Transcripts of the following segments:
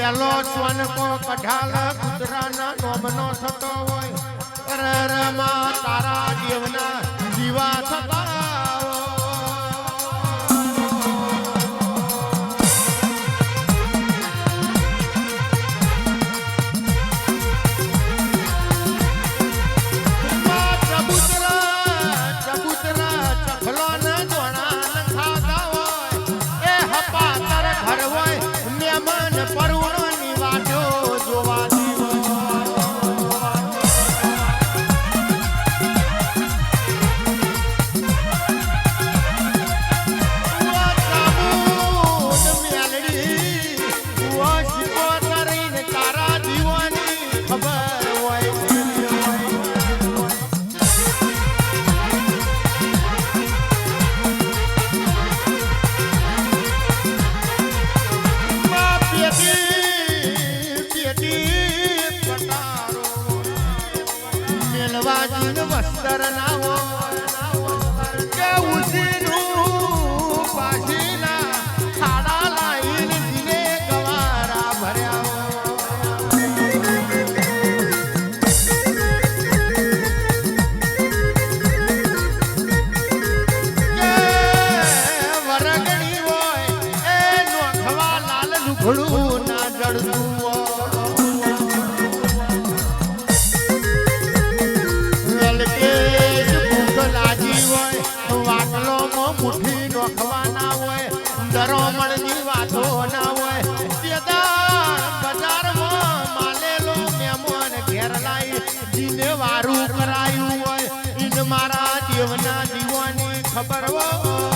પેલો સ્વન કો કઢાલ કુતરાના નોમનો થતો હોય રરમાં તારા દેવના જીવા થતા વસ્ત્ર નાવો કે ઉસીનું પાસીના ખાડા લાઈન જીને ગવારા ભર્યા વરગણી હોય એ નોખવા લાલ લુગડું ના જડતું મુઠ્ઠી નોખવાના હોય દરોમણની વાતો ના હોય બજારમાં માલેલો મહેમાન ઘેર લાઈ જીને વારું કરાયું હોય ઈન મારા દેવના દીવાની ખબર હોય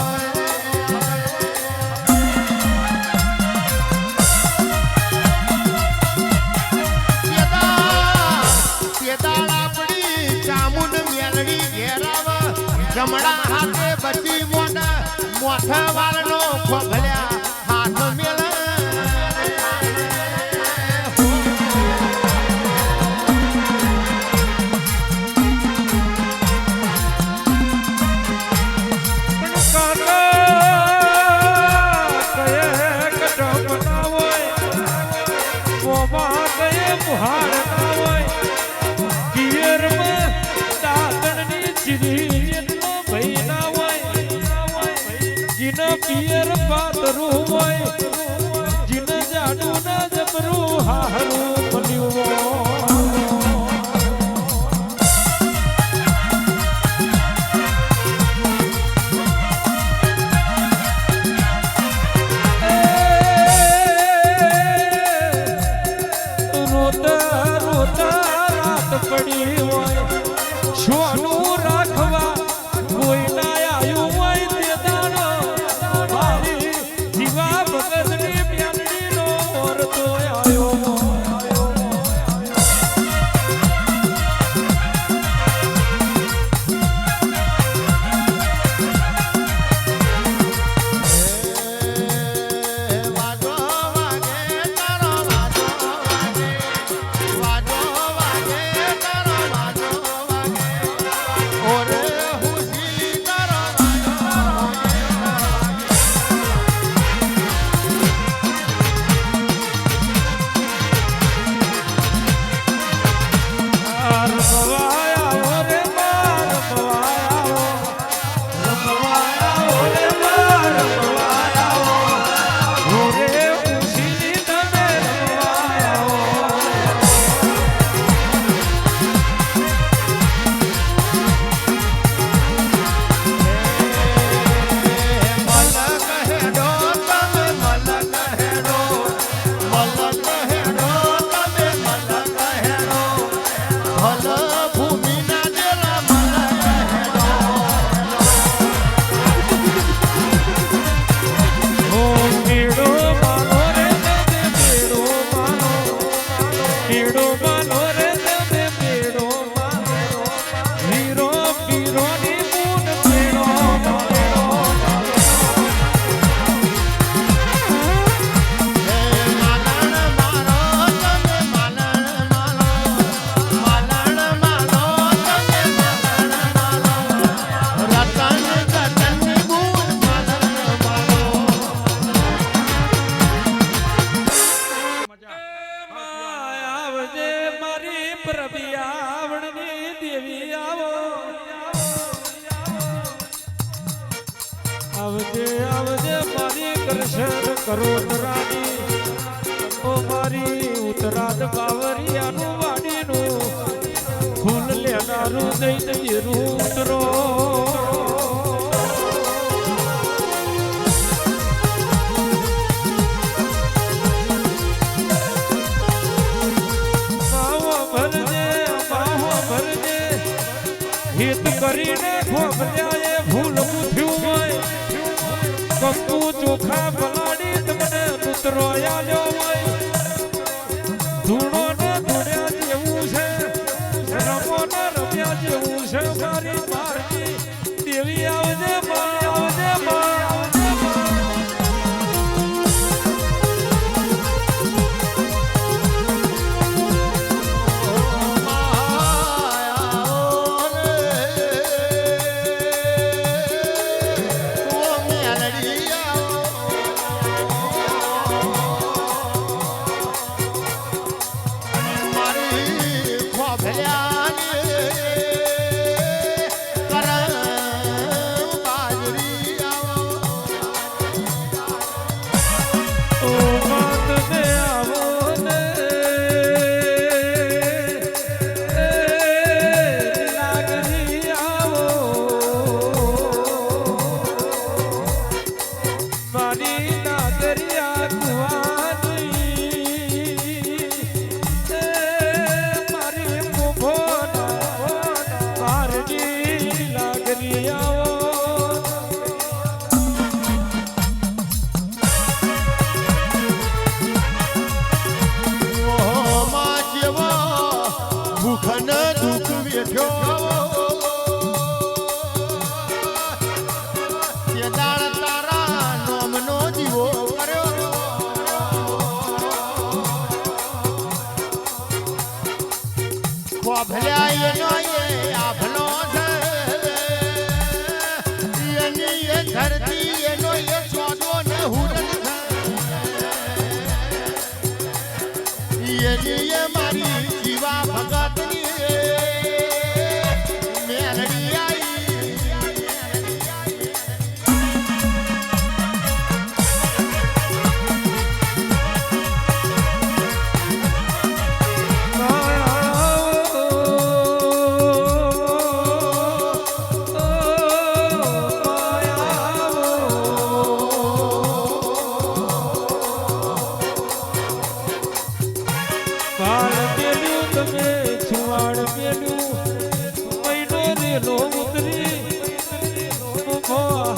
જમણા હાથે બચી મોઠા વાળનો ખોભલ્યા હાથ મેળ પિયર પાતરું હોય જીને જાડું ના જબરું હારું રોતા રોતા રાત પડી હોય સોનું રાખવા કોઈ ના આવ્યું હોય તે દાડો જીવા ભગતની પ્યાલડી નો ઓરતો આવ્યો આવજે આવજે મારી કરશન કરોતરાની ઓ મારી ઉતરાત બાવરિયાનું વાડીનું ફૂલ લેનારું દઈ દઈ ઉતરો હિત કરીને ખોબલ્યાએ ભૂલ પૂછ્યું હોય કંકુ ચોખા પલાડી તમને પુત્રો આલ્યો હોય ધૂણો ને ધૂણ્યા જેવું છે રમો ને રમ્યા જેવું છે મારી મારજી દેવી આવજે માં આવજે માં આવજે મારી જીવા ભગતની મેલડી આવી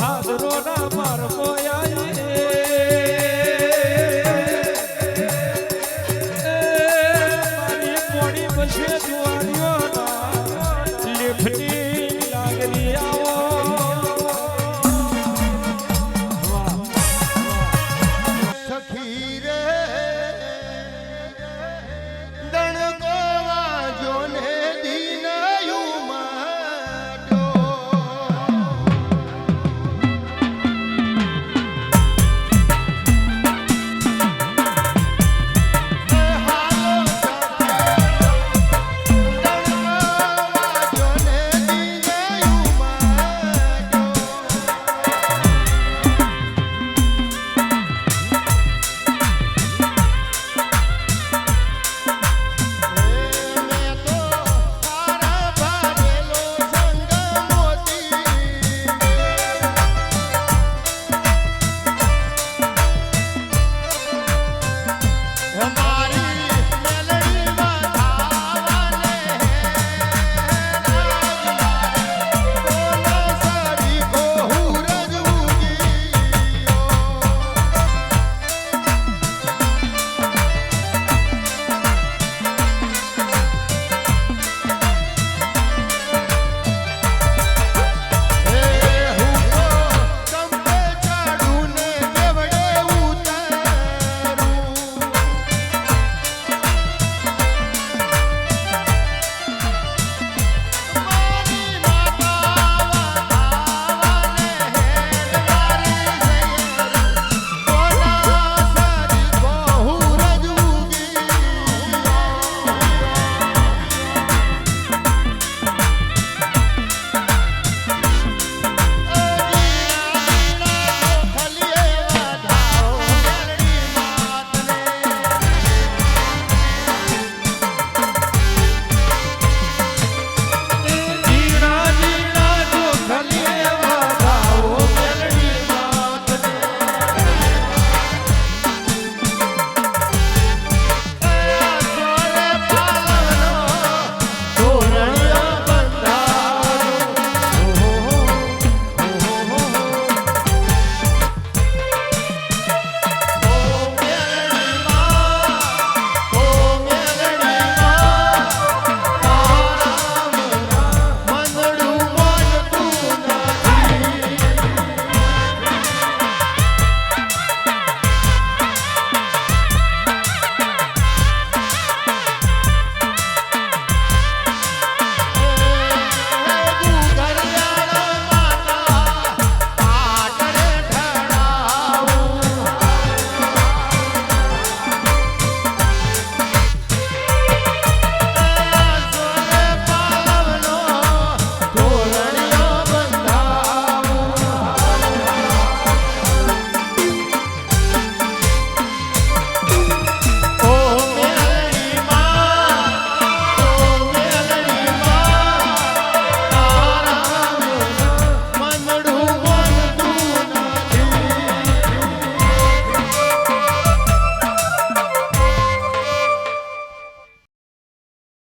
હાદરો ના